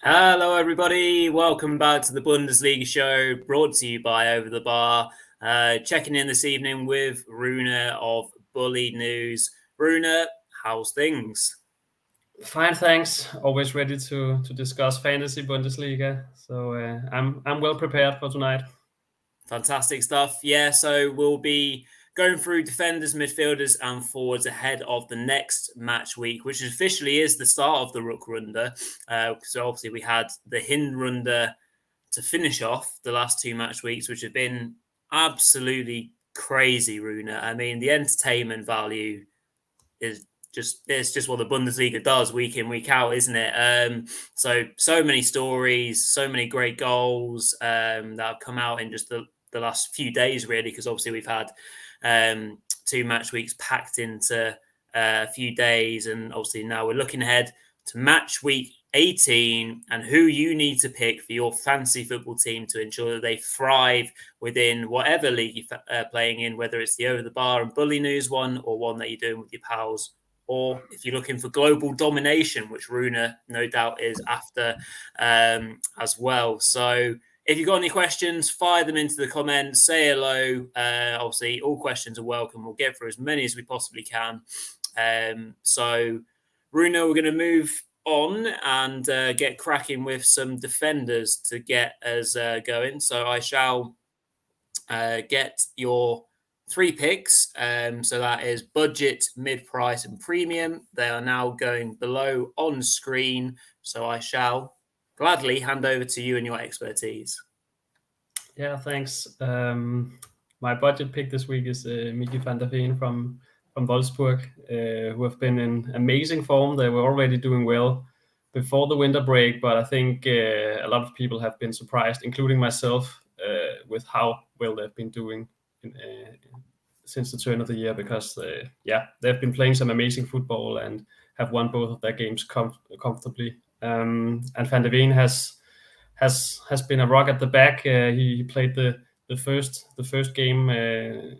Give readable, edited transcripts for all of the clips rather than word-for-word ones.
Hello, everybody. Welcome back to the Bundesliga show, brought to you by Over the Bar. Checking in this evening with Rune of Bully News. Rune, how's things? Fine, thanks. Always ready to discuss fantasy Bundesliga. So I'm well prepared for tonight. Fantastic stuff. Yeah, so we'll be going through defenders, midfielders, and forwards ahead of the next match week, which officially is the start of the Rückrunde. So obviously we had the Hinrunde to finish off the last two match weeks, which have been absolutely crazy, Runa. I mean, the entertainment value is just what the Bundesliga does week in, week out, isn't it? So many stories, so many great goals that have come out in just the last few days, really, because obviously we've had two match weeks packed into a few days, and obviously now we're looking ahead to match week 18 and who you need to pick for your fantasy football team to ensure that they thrive within whatever league you're playing in, whether it's the Over the Bar and Bully News one or one that you're doing with your pals, or if you're looking for global domination, which Runa no doubt is after as well. So if you've got any questions, fire them into the comments, say hello. Obviously, all questions are welcome. We'll get through as many as we possibly can. So, Runa, we're going to move on and get cracking with some defenders to get us going. So I shall get your three picks. So that is budget, mid-price, and premium. They are now going below on screen. So I shall gladly hand over to you and your expertise. Yeah, thanks. My budget pick this week is Miki van der Veen from Wolfsburg, who have been in amazing form. They were already doing well before the winter break, but I think a lot of people have been surprised, including myself, with how well they've been doing since the turn of the year, because they've been playing some amazing football and have won both of their games comfortably. And Van der Veen has been a rock at the back. He played the first game in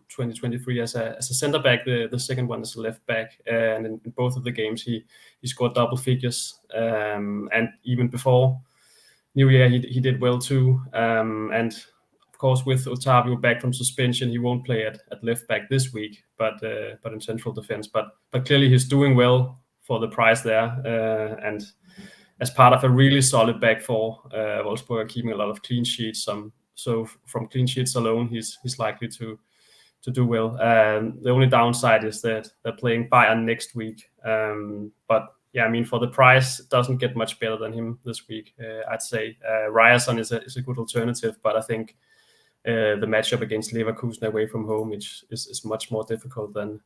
2023 as a center back. The second one as a left back, and in both of the games he scored double figures. And even before New Year, he did well too. And of course, with Otavio back from suspension, he won't play at left back this week, but in central defense. But clearly he's doing well for the price there, and as part of a really solid back four. Wolfsburg are keeping a lot of clean sheets. So from clean sheets alone, he's likely to do well. The only downside is that they're playing Bayern next week. But yeah, I mean, for the price, it doesn't get much better than him this week. I'd say Ryerson is a good alternative, but I think the matchup against Leverkusen away from home is much more difficult than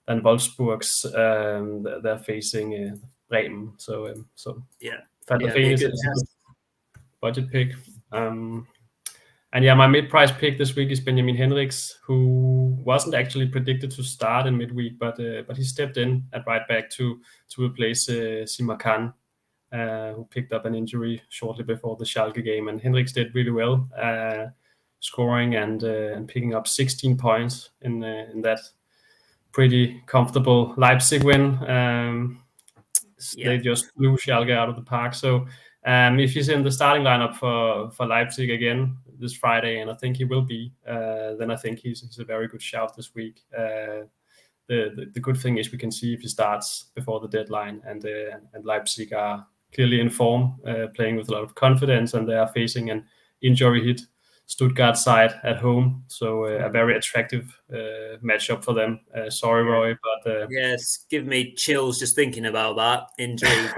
Wolfsburg's. They're facing Bremen. So Yeah. Van der Veen is a good budget pick. And yeah, my mid-price pick this week is Benjamin Henrichs, who wasn't actually predicted to start in midweek, but he stepped in at right back to replace Sima Khan, who picked up an injury shortly before the Schalke game. And Henrichs did really well, scoring and picking up 16 points in that pretty comfortable Leipzig win. They just blew Schalke out of the park. So if he's in the starting lineup for Leipzig again this Friday, and I think he will be, then I think he's a very good shout this week. The good thing is we can see if he starts before the deadline, and Leipzig are clearly in form, playing with a lot of confidence, and they are facing an injury hit Stuttgart side at home, so a very attractive matchup for them. Sorry, Roy, but yes, give me chills just thinking about that injury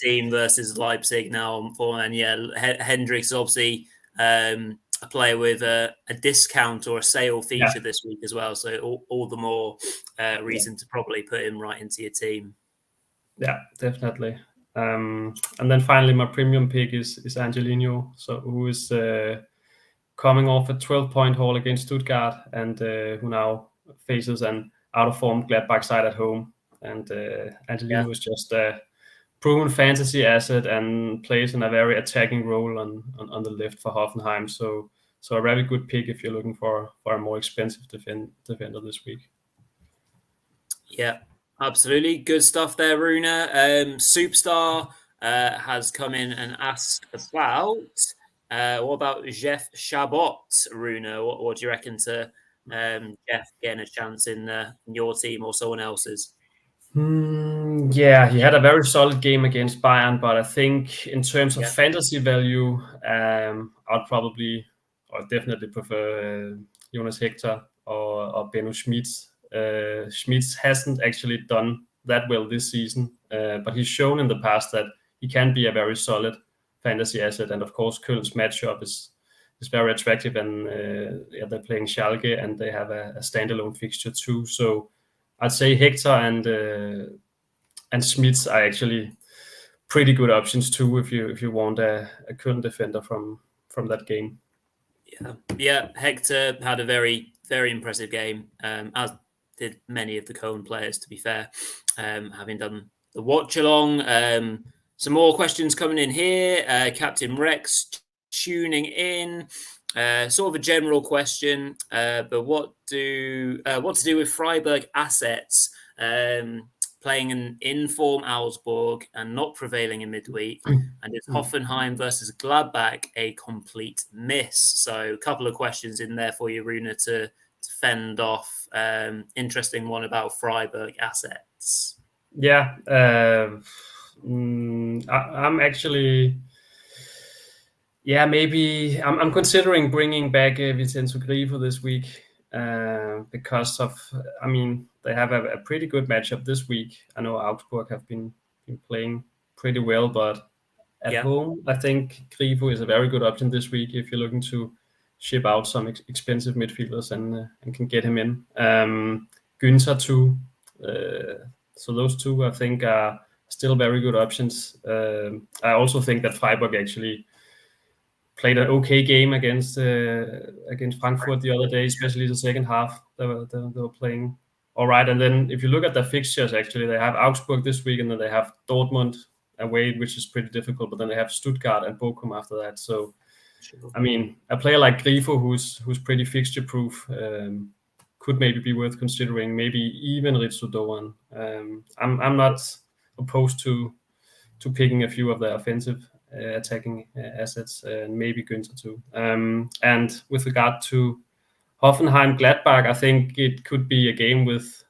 team versus Leipzig now. And yeah, Hendricks obviously a player with a discount or a sale feature this week as well, so all the more reason to probably put him right into your team. Yeah, definitely. And then finally, my premium pick is Angelino, so who is coming off a 12-point haul against Stuttgart, and who now faces an out-of-form Gladbach side at home. And Angelino is just a proven fantasy asset and plays in a very attacking role on the left for Hoffenheim. So a very good pick if you're looking for a more expensive defender this week. Yeah, absolutely. Good stuff there, Runa. Superstar has come in and asked about what about Jeff Chabot, Runa? What do you reckon to Jeff getting a chance in your team or someone else's? Yeah, he had a very solid game against Bayern, but I think in terms of Yeah, fantasy value, I'd probably or definitely prefer Jonas Hector or Benno Schmitz. Schmitz hasn't actually done that well this season, but he's shown in the past that he can be a very solid fantasy asset. And of course, Köln's matchup is very attractive, and yeah, they're playing Schalke, and they have a standalone fixture too. So I'd say Hector and Schmitz are actually pretty good options too if you want a current defender from that game. Yeah. Hector had a very impressive game, as did many of the Cone players. To be fair, having done the watch along. Some more questions coming in here. Captain Rex tuning in. Sort of a general question, but what to do with Freiburg assets? Playing an in-form Augsburg and not prevailing in midweek, and is Hoffenheim versus Gladbach a complete miss? So a couple of questions in there for you, Runa, to fend off. Interesting one about Freiburg assets. Yeah, I'm actually, yeah, maybe I'm considering bringing back Vincenzo Grifo this week because of, I mean, they have a pretty good matchup this week. I know Augsburg have been playing pretty well, but at home, I think Grifo is a very good option this week if you're looking to ship out some expensive midfielders and can get him in. Günther too. So those two, I think, are still very good options. I also think that Freiburg actually played an okay game against Frankfurt the other day, especially the second half. They were playing all right. And then if you look at the fixtures, actually, they have Augsburg this week, and then they have Dortmund away, which is pretty difficult. But then they have Stuttgart and Bochum after that. So, I mean, a player like Grifo, who's pretty fixture proof, could maybe be worth considering. Maybe even Ritsu Doan. I'm not opposed to picking a few of the offensive attacking assets, and maybe Günther too. And with regard to Hoffenheim Gladbach, I think it could be a game with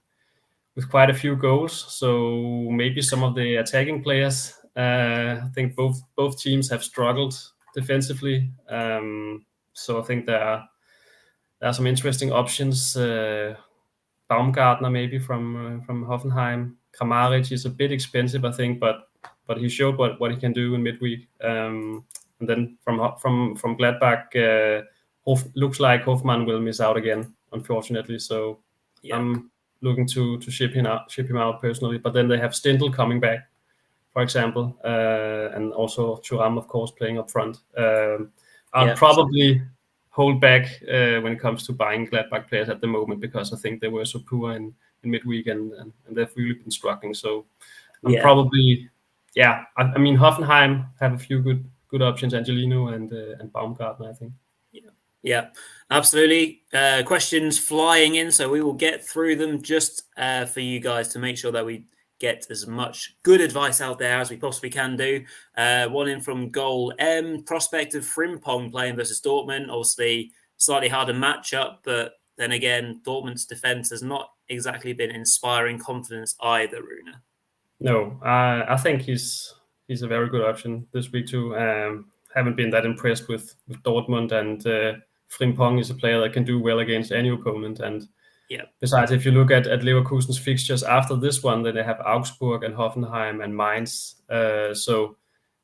quite a few goals. So maybe some of the attacking players. I think both teams have struggled defensively. So I think there are some interesting options. Baumgartner maybe from Hoffenheim. Kramaric is a bit expensive, I think, but he showed what he can do in midweek. And then from Gladbach, looks like Hofmann will miss out again, unfortunately. So I'm looking to ship him out personally. But then they have Stindl coming back, for example, and also Thuram, of course, playing up front. I'll probably hold back when it comes to buying Gladbach players at the moment, because I think they were so poor in midweek and they've really been struggling. So I'm probably, I mean, Hoffenheim have a few good options, Angelino and Baumgartner, I think. Yeah, absolutely. Questions flying in, so we will get through them just for you guys to make sure that we get as much good advice out there as we possibly can do. One in from Goal M. Prospect of Frimpong playing versus Dortmund. Obviously, slightly harder matchup, but then again, Dortmund's defense has not exactly been inspiring confidence either, Runa. No, I think he's a very good option this week too. Haven't been that impressed with Dortmund, and Frimpong is a player that can do well against any opponent. And besides, if you look at Leverkusen's fixtures after this one, then they have Augsburg and Hoffenheim and Mainz. So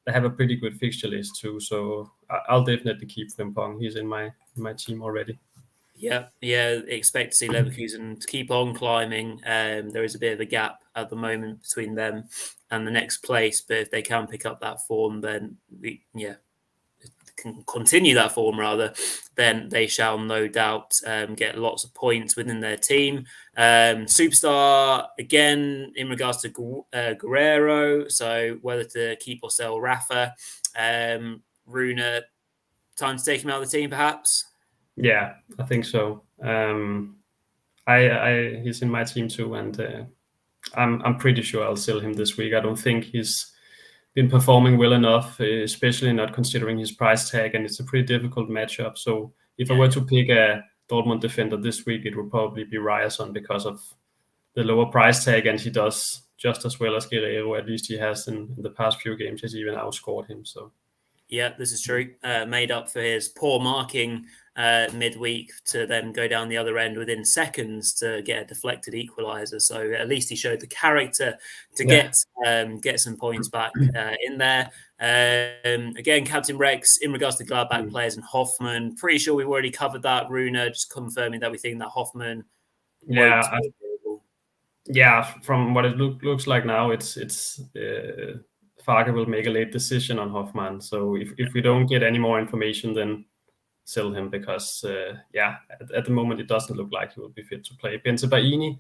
they have a pretty good fixture list too. So I'll definitely keep Frimpong. He's in my team already. Yeah, expect to see Leverkusen to keep on climbing. There is a bit of a gap at the moment between them and the next place, but if they can pick up that form, then can continue that form rather, then they shall no doubt get lots of points within their team. Superstar again in regards to Guerrero, so whether to keep or sell Rafa. Runa, time to take him out of the team, perhaps. Yeah, I think so. He's in my team too, and I'm pretty sure I'll sell him this week. I don't think he's been performing well enough, especially not considering his price tag, and it's a pretty difficult matchup. So if I were to pick a Dortmund defender this week, it would probably be Ryerson because of the lower price tag, and he does just as well as Guerrero. At least he has in the past few games. He's even outscored him. So yeah, this is true. Made up for his poor marking midweek to then go down the other end within seconds to get a deflected equaliser. So at least he showed the character to get some points back in there. Again, Captain Rex, in regards to Gladbach players and Hoffman, pretty sure we've already covered that. Runa just confirming that we think that Hoffman won't be available. Yeah, from what it looks like now, it's Farke will make a late decision on Hoffman. So if we don't get any more information, then sell him because at the moment it doesn't look like he will be fit to play. Bensebaini,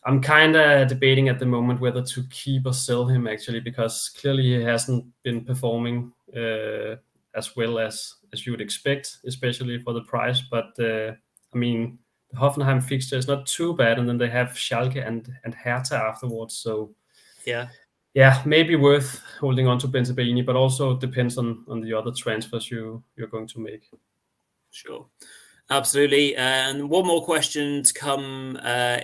I'm kind of debating at the moment whether to keep or sell him actually, because clearly he hasn't been performing as well as you would expect, especially for the price. But I mean, the Hoffenheim fixture is not too bad, and then they have Schalke and Hertha afterwards. So yeah, maybe worth holding on to Bensebaini, but also depends on the other transfers you're going to make. Sure. Absolutely. And one more question to come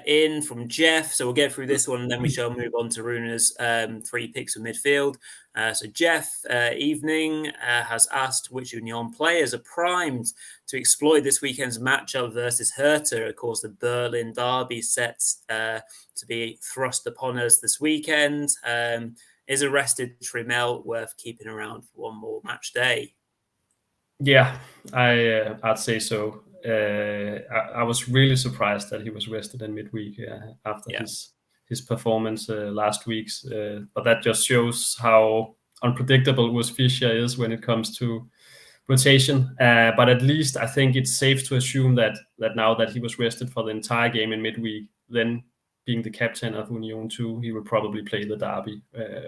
in from Jeff. So we'll get through this one and then we shall move on to Runa's 3 picks of midfield. So Jeff, evening, has asked which Union players are primed to exploit this weekend's matchup versus Hertha. Of course, the Berlin derby set to be thrust upon us this weekend. Is a rested Trimmel worth keeping around for one more match day? Yeah, I'd say so. I was really surprised that he was rested in midweek after his performance last week. But that just shows how unpredictable Urs Fischer is when it comes to rotation. But at least I think it's safe to assume that now that he was rested for the entire game in midweek, then being the captain of Union 2, he will probably play the derby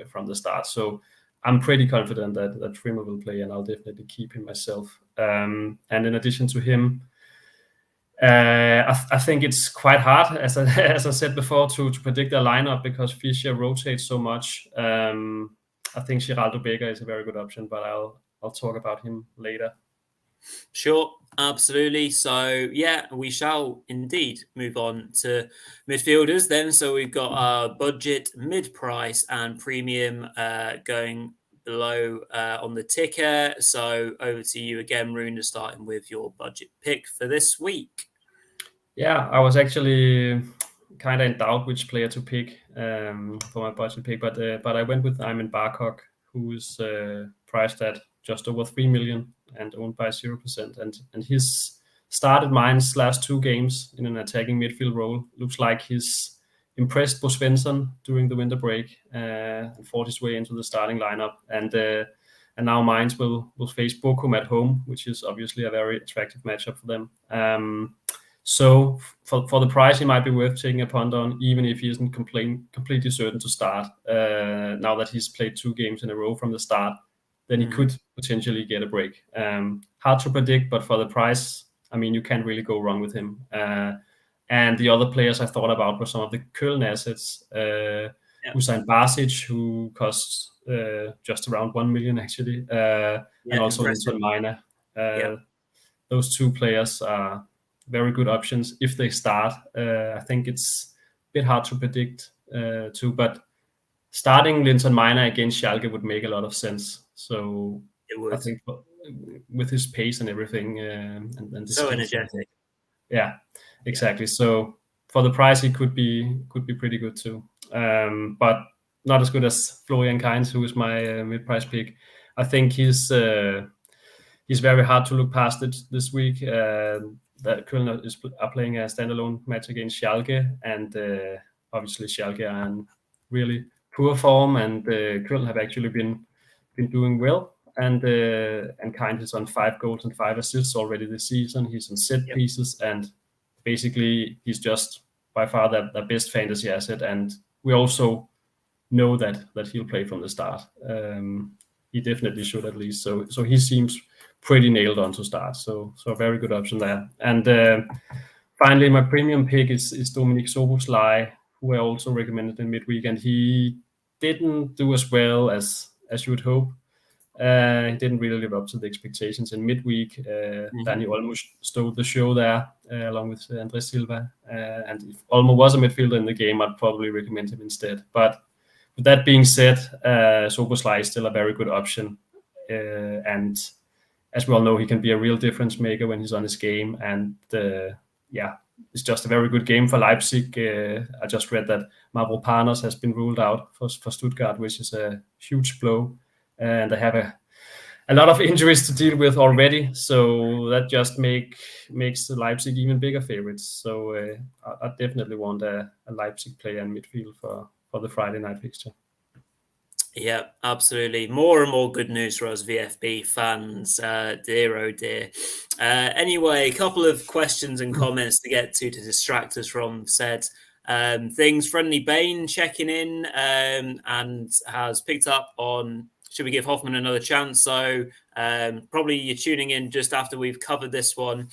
from the start. So I'm pretty confident that Trimmer will play, and I'll definitely keep him myself. And in addition to him, I think it's quite hard, as I said before, to predict a lineup because Fischer rotates so much. I think Geraldo Becker is a very good option, but I'll talk about him later. Sure, absolutely. So, yeah, we shall indeed move on to midfielders then. So we've got our budget, mid-price and premium going below on the ticker. So over to you again, Runa, starting with your budget pick for this week. Yeah, I was actually kind of in doubt which player to pick for my budget pick, but I went with Ayman Barkok, who is priced at just over 3 million and owned by 0%. And he's started Mainz last 2 games in an attacking midfield role. Looks like he's impressed Bo Svensson during the winter break and fought his way into the starting lineup. And now Mainz will face Bochum at home, which is obviously a very attractive matchup for them. So for the price, he might be worth taking a punt on, even if he isn't completely certain to start. Now that he's played 2 games in a row from the start, then he could potentially get a break. Hard to predict, but for the price, I mean, you can't really go wrong with him. And the other players I thought about were some of the Köln assets. Hussein Basic, who costs just around 1 million actually, and also Linton Miner. Those 2 players are very good options if they start. I think it's a bit hard to predict too, but starting Linton Miner against Schalke would make a lot of sense. So I think with his pace and everything, and so energetic. Yeah, exactly. So for the price, he could be pretty good too, but not as good as Florian Kainz, who is my mid-price pick. I think he's very hard to look past it this week. That Köln are playing a standalone match against Schalke, and obviously Schalke are in really poor form, and Köln have actually been doing well. And Kainz is on 5 goals and 5 assists already this season. He's on set pieces, and basically he's just by far the best fantasy asset. And we also know that he'll play from the start. He definitely should at least. So he seems pretty nailed on to start. So a very good option there. And finally, my premium pick is Dominik Szoboszlai, who I also recommended in midweek, and he didn't do as well as as you would hope. He didn't really live up to the expectations in midweek. Danny Olmo stole the show there along with Andres Silva. And if Olmo was a midfielder in the game, I'd probably recommend him instead. But with that being said, Szoboszlai is still a very good option. And as we all know, he can be a real difference maker when he's on his game. And it's just a very good game for Leipzig. I just read that Mavropanos has been ruled out for Stuttgart, which is a huge blow. And they have a lot of injuries to deal with already, so that just makes the Leipzig even bigger favorites. So I definitely want a Leipzig player in midfield for the Friday night fixture. Yeah, absolutely. More and more good news for us VfB fans. Dear, oh dear. Anyway, a couple of questions and comments to get to distract us from said things. Friendly Bane checking in and has picked up on should we give Hoffman another chance. So probably you're tuning in just after we've covered this one.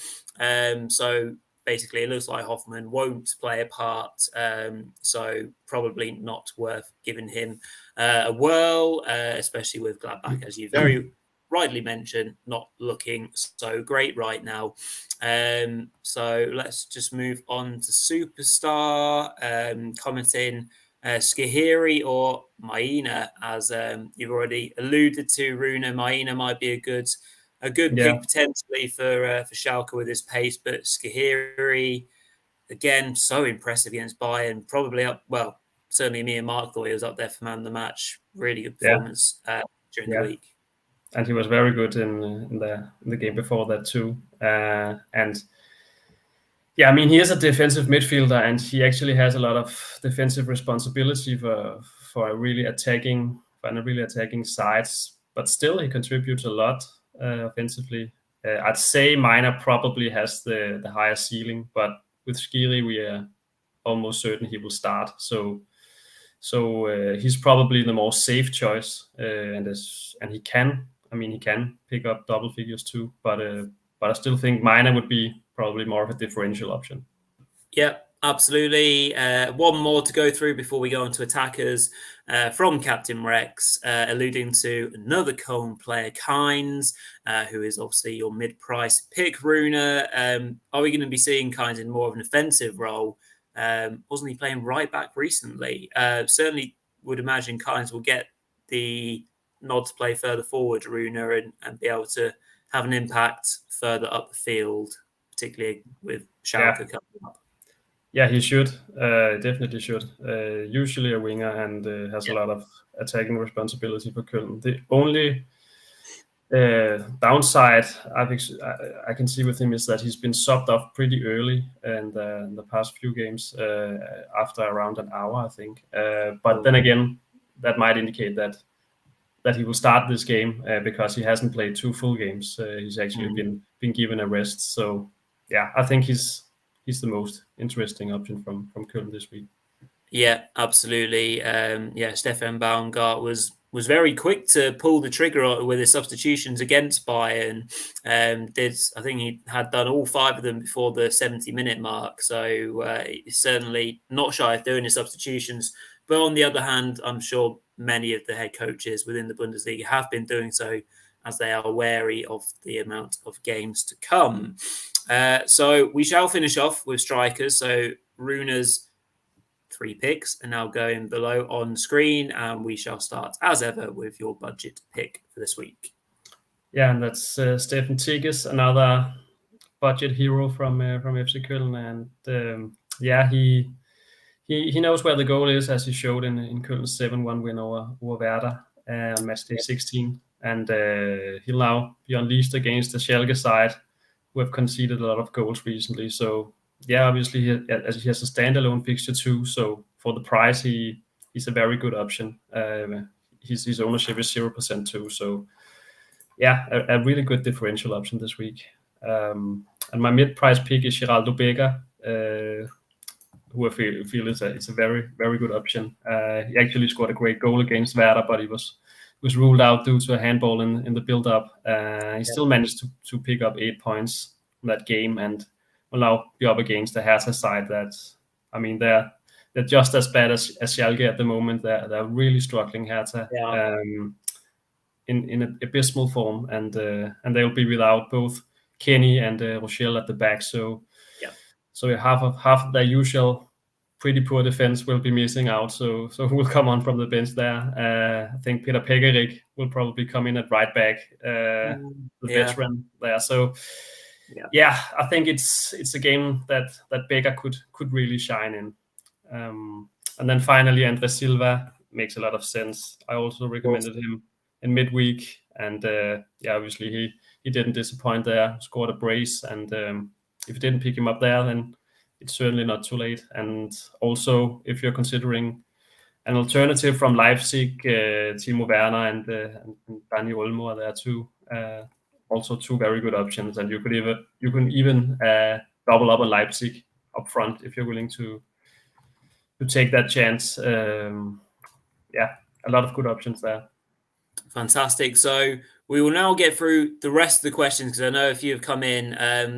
So basically, it looks like Hoffman won't play a part. So probably not worth giving him a whirl, especially with Gladbach, as you very rightly mentioned, not looking so great right now. So let's just move on to Superstar, commenting Skihiri or Maina, as you've already alluded to. Rune, Maina might be a good pick potentially for Schalke with his pace, but Skihiri, again, so impressive against Bayern, probably up, well, certainly me and Mark thought he was up there for man of the match. Really good performance during the week. And he was very good in the game before that too. And yeah, I mean, he is a defensive midfielder, and he actually has a lot of defensive responsibility for a really attacking sides. But still, he contributes a lot offensively. I'd say Maina probably has the higher ceiling, but with Skiri, we are almost certain he will start. So he's probably the more safe choice, and he can pick up double figures too. But I still think Maina would be probably more of a differential option. Yeah, absolutely. One more to go through before we go on to attackers from Captain Rex, alluding to another Cologne player, Kynes, who is obviously your mid-price pick. Rune, are we going to be seeing Kynes in more of an offensive role? Wasn't he playing right back recently? Certainly would imagine Kynes will get the nod to play further forward, Rune, and be able to have an impact further up the field, particularly with Schalke coming up. Yeah, he should. Definitely should. Usually a winger and has a lot of attacking responsibility for Köln. The only downside I can see with him is that he's been subbed off pretty early in the past few games after around an hour, I think. But then again, that might indicate that he will start this game because he hasn't played 2 full games. He's actually been given a rest. So yeah, I think he's the most interesting option from Köln this week. Yeah, absolutely. Stefan Baumgart was very quick to pull the trigger with his substitutions against Bayern. I think he had done all 5 of them before the 70-minute mark. So he's certainly not shy of doing his substitutions. But on the other hand, I'm sure many of the head coaches within the Bundesliga have been doing so, as they are wary of the amount of games to come. So we shall finish off with strikers. So Rune's 3 picks are now going below on screen, and we shall start as ever with your budget pick for this week. Yeah, and that's Stefan Tigges, another budget hero from FC Köln, and he knows where the goal is, as he showed in Köln's 7-1 win over Werder on match day 16, and he'll now be unleashed against the Schalke side, who have conceded a lot of goals recently. So yeah, obviously he has a standalone fixture too. So for the price, he's a very good option. His ownership is 0% too. So yeah, a really good differential option this week. And my mid-price pick is Geraldo Becker, who I feel is a very, very good option. He actually scored a great goal against Werder, but he was ruled out due to a handball in the build-up. He still managed to pick up 8 points in that game, and will now be up against the Hertha side that, I mean, they're just as bad as Schalke at the moment. They're really struggling, Hertha. Yeah. in an abysmal form, and they'll be without both Kenny and Rochelle at the back. So half of their usual pretty poor defense will be missing out. So who will come on from the bench there? I think Peter Pegerik will probably come in at right back, the veteran there. So I think it's a game that Becker could really shine in. And then finally, Andres Silva makes a lot of sense. I also recommended him in midweek, and obviously he didn't disappoint there. Scored a brace, and if you didn't pick him up there, then it's certainly not too late. And also, if you're considering an alternative from Leipzig, Timo Werner and Daniel Olmo are there too. Also, two very good options, and you can even double up on Leipzig up front if you're willing to take that chance. A lot of good options there. Fantastic. So we will now get through the rest of the questions, because I know a few have come in.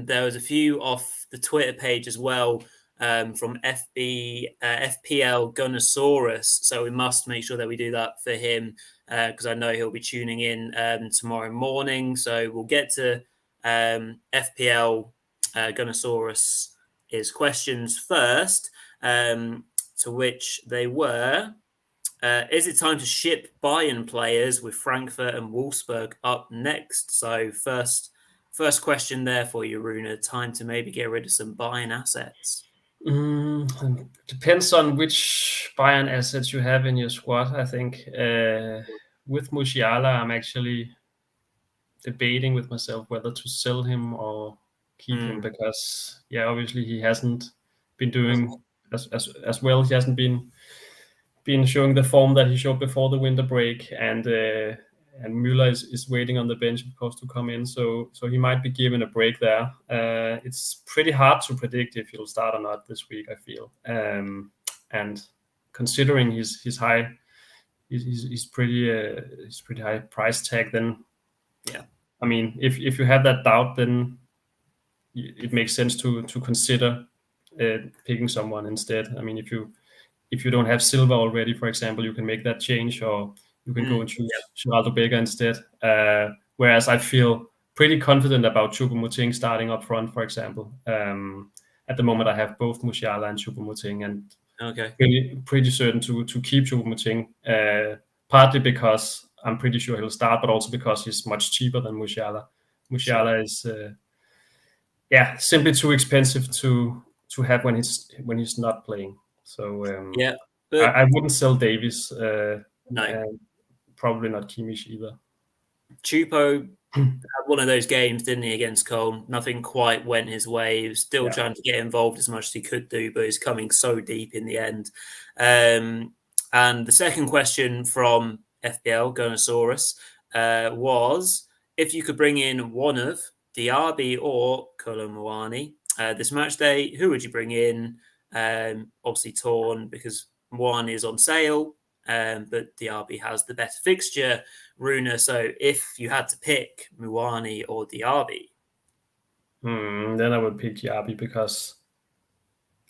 There was a few off the Twitter page as well, from FPL Gunnosaurus. So we must make sure that we do that for him, because I know he'll be tuning in tomorrow morning. So we'll get to FPL Gunnosaurus' questions first, to which they were... is it time to ship Bayern players with Frankfurt and Wolfsburg up next? So first question there for you, Rune. Time to maybe get rid of some Bayern assets. Depends on which Bayern assets you have in your squad, I think. With Musiala, I'm actually debating with myself whether to sell him or keep him, because obviously he hasn't been doing as well. He hasn't been showing the form that he showed before the winter break, and Müller is waiting on the bench, of course, to come in. So he might be given a break there. It's pretty hard to predict if he'll start or not this week, I feel. And considering his pretty high price tag, then I mean, if you have that doubt, then it makes sense to consider picking someone instead. I mean, if you don't have Silva already, for example, you can make that change, or you can go and choose Geraldo Becker instead. Whereas I feel pretty confident about Choupo-Moting starting up front, for example. At the moment, I have both Musiala and Choupo-Moting, and pretty certain to keep Choupo-Moting, partly because I'm pretty sure he'll start, but also because he's much cheaper than Musiala. Musiala is simply too expensive to have when he's not playing. So I wouldn't sell Davies. No, probably not Kimmich either. Choupo had one of those games, didn't he, against Cologne? Nothing quite went his way. He was still trying to get involved as much as he could do, but he's coming so deep in the end. And the second question from FPL Gunnosaurus was, if you could bring in one of Diaby or Kolo Muani this match day, who would you bring in? Obviously torn because one is on sale, but Diaby has the better fixture, Rune. So if you had to pick Muani or Diaby, then I would pick Diaby, because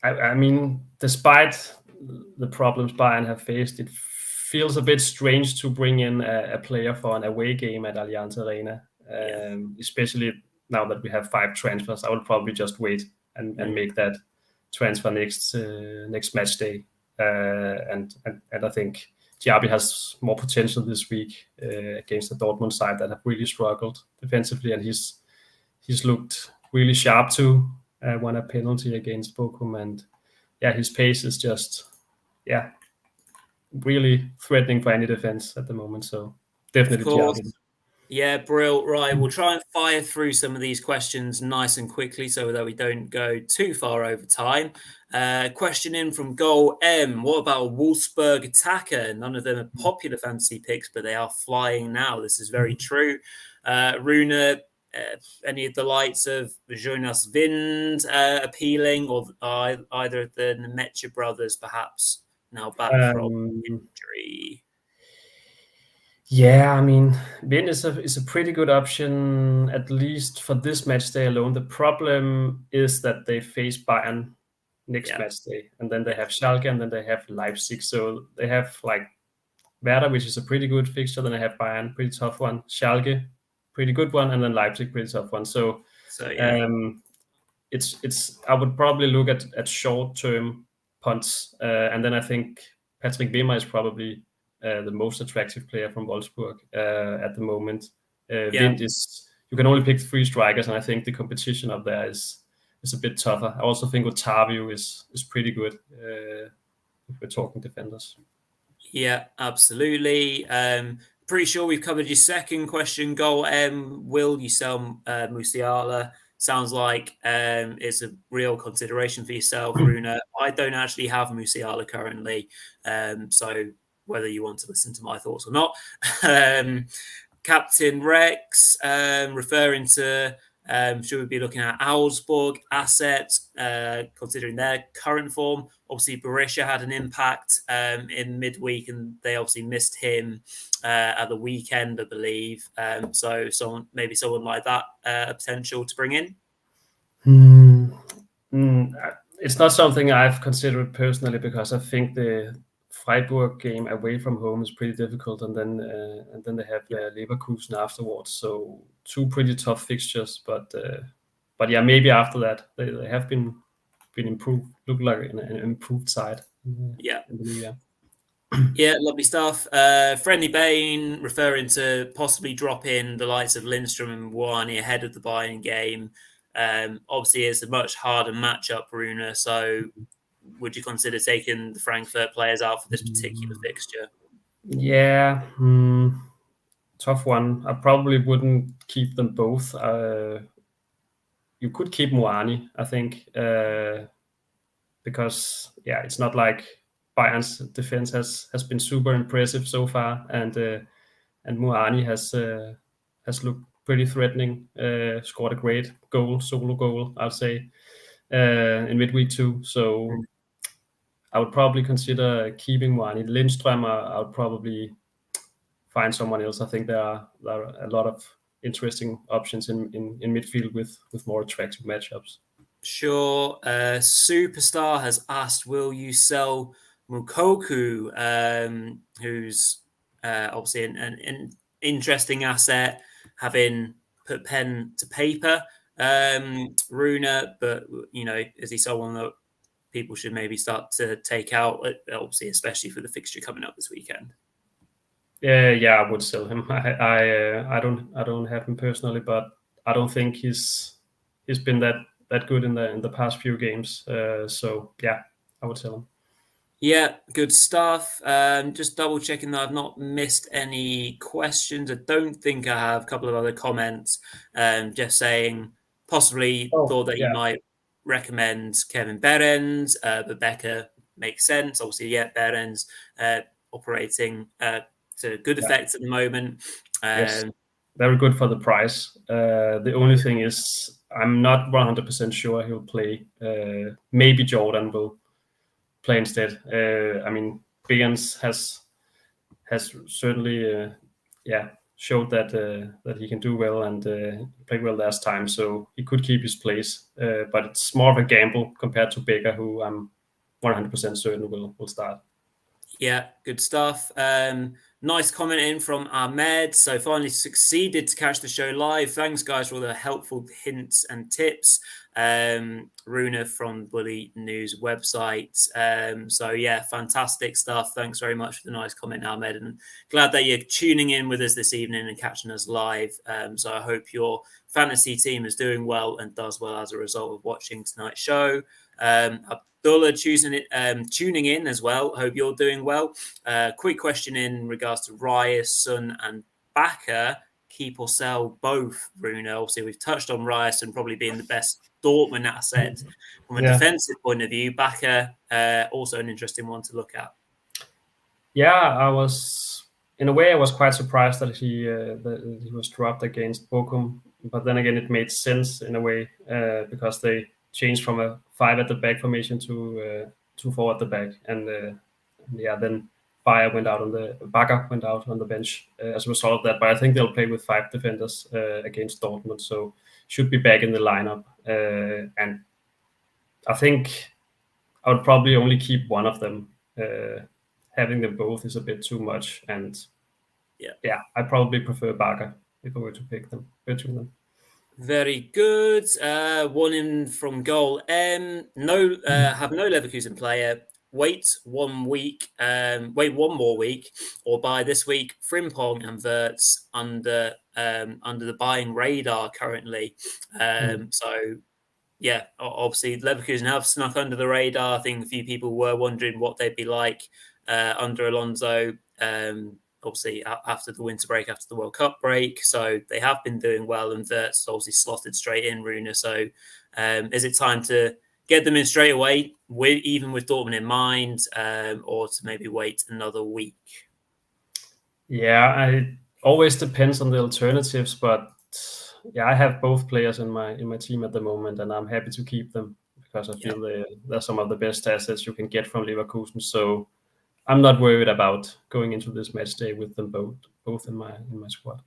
I mean, despite the problems Bayern have faced, it feels a bit strange to bring in a player for an away game at Allianz Arena, especially now that we have 5 transfers. I would probably just wait and make that transfer next match day, and I think Diaby has more potential this week against the Dortmund side that have really struggled defensively, and he's looked really sharp too. Won a penalty against Bochum, and his pace is just really threatening for any defense at the moment. So definitely Diaby. Yeah, Brill. Right, we'll try and fire through some of these questions nice and quickly so that we don't go too far over time. Question in from Goal M. What about a Wolfsburg attacker? None of them are popular fantasy picks, but they are flying now. This is very true. Rune, any of the likes of Jonas Wind appealing, or either of the Nemecha brothers perhaps now back from injury? Yeah, I mean, Wind is a pretty good option, at least for this match day alone. The problem is that they face Bayern next match day, and then they have Schalke, and then they have Leipzig. So they have Werder, which is a pretty good fixture. Then I have Bayern, pretty tough one. Schalke, pretty good one, and then Leipzig, pretty tough one. So yeah. It's I would probably look at short-term punts, and then I think Patrick Wimmer is probably the most attractive player from Wolfsburg at the moment. Wind is, you can only pick 3 strikers, and I think the competition up there is a bit tougher. I also think Otavio is pretty good if we're talking defenders. Yeah, absolutely. Pretty sure we've covered your second question. Goal M, will you sell Musiala? Sounds like it's a real consideration for yourself, Runa. I don't actually have Musiala currently, so whether you want to listen to my thoughts or not. Captain Rex, referring to should we be looking at Augsburg assets, considering their current form? Obviously, Berisha had an impact in midweek, and they obviously missed him at the weekend, I believe. So someone like that, potential to bring in. It's not something I've considered personally, because I think the Freiburg game away from home is pretty difficult, and then they have Leverkusen afterwards. So 2 pretty tough fixtures, but yeah, maybe after that they have been improved, look like an improved side. In the new year. Yeah, lovely stuff. Friendly Bane referring to possibly drop in the likes of Lindstrom and Wani ahead of the Bayern game. Obviously, it's a much harder matchup, Runa. So, would you consider taking the Frankfurt players out for this particular fixture? Yeah, tough one. I probably wouldn't keep them both. You could keep Moani, I think, because it's not like Bayern's defense has been super impressive so far, and Moani has looked pretty threatening. Scored a great solo goal, I'd say, in midweek 2. So I would probably consider keeping Moani. Lindström, I would probably find someone else. I think there are a lot of interesting options in midfield with more attractive matchups. Sure. Superstar has asked, will you sell Mukoku, who's obviously an interesting asset, having put pen to paper, Runa, but, is he someone that people should maybe start to take out, obviously, especially for the fixture coming up this weekend? Yeah, I would sell him. I don't have him personally, but I don't think he's been that good in the past few games. So yeah, I would sell him. Yeah, good stuff. Just double checking that I've not missed any questions. I don't think I have. A couple of other comments. Just saying, possibly thought that you might recommend Kevin Behrens, but Becker makes sense. Obviously, Behrens operating to good effect at the moment. Yes, very good for the price. The only thing is, I'm not 100% sure he'll play. Maybe Jordan will play instead. I mean, Behrens has certainly showed that he can do well and play well last time, so he could keep his place. But it's more of a gamble compared to Becker, who I'm 100% certain will start. Yeah, good stuff. Nice comment in from Ahmed. So finally succeeded to catch the show live. Thanks, guys, for all the helpful hints and tips. Runa from Bully News website. So yeah, fantastic stuff. Thanks very much for the nice comment, Ahmed, and glad that you're tuning in with us this evening and catching us live. So I hope your fantasy team is doing well and does well as a result of watching tonight's show. Abdullah tuning in as well. Hope you're doing well. Quick question in regards to Reyes, Son, and Bakker. Keep or sell both, Bruno? Obviously, we've touched on Reyes and probably being the best Dortmund asset from a defensive point of view. Bakker, also an interesting one to look at. Yeah, in a way, I was quite surprised that he was dropped against Bochum. But then again, it made sense in a way because they changed from a 5 at the back formation to 4 at the back, and then Bakker went out on the bench as a result of that. But I think they'll play with 5 defenders against Dortmund, so should be back in the lineup. And I think I would probably only keep one of them. having them both is a bit too much. And yeah, I probably prefer Barca if I were to pick them between them. Very good. One in from goal. Have no Leverkusen player. Wait 1 week. Wait one more week, or buy this week. Frimpong and Wirtz under the buying radar currently. So yeah, obviously Leverkusen have snuck under the radar. I think a few people were wondering what they'd be like under Alonso. Obviously after the winter break, after the World Cup break. So they have been doing well, and Wirtz obviously slotted straight in, Rune. So is it time to get them in straight away, even with Dortmund in mind, or to maybe wait another week? Yeah, it always depends on the alternatives, but yeah, I have both players in my team at the moment, and I'm happy to keep them because I feel they're some of the best assets you can get from Leverkusen. So I'm not worried about going into this match day with them both in my squad.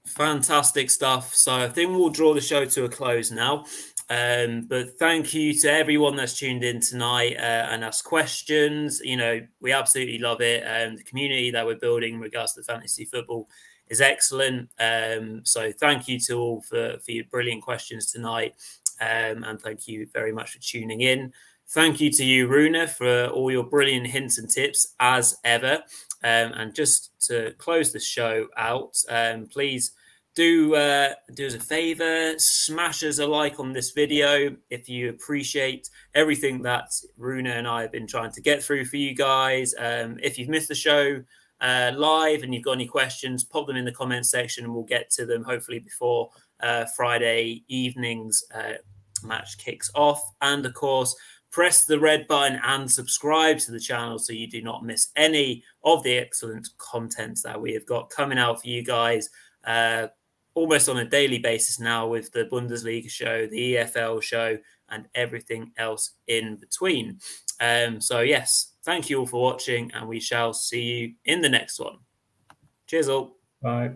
Fantastic stuff. So I think we'll draw the show to a close now. But thank you to everyone that's tuned in tonight and asked questions. You know, we absolutely love it. The community that we're building in regards to fantasy football is excellent. So thank you to all for your brilliant questions tonight. And thank you very much for tuning in. Thank you to you, Rune, for all your brilliant hints and tips as ever. And just to close the show out, please do us a favor, smash us a like on this video if you appreciate everything that Rune and I have been trying to get through for you guys. If you've missed the show live and you've got any questions, pop them in the comments section and we'll get to them hopefully before Friday evening's match kicks off. And of course, press the red button and subscribe to the channel so you do not miss any of the excellent content that we have got coming out for you guys almost on a daily basis now, with the Bundesliga show, the EFL show, and everything else in between. So yes, thank you all for watching, and we shall see you in the next one. Cheers all. Bye.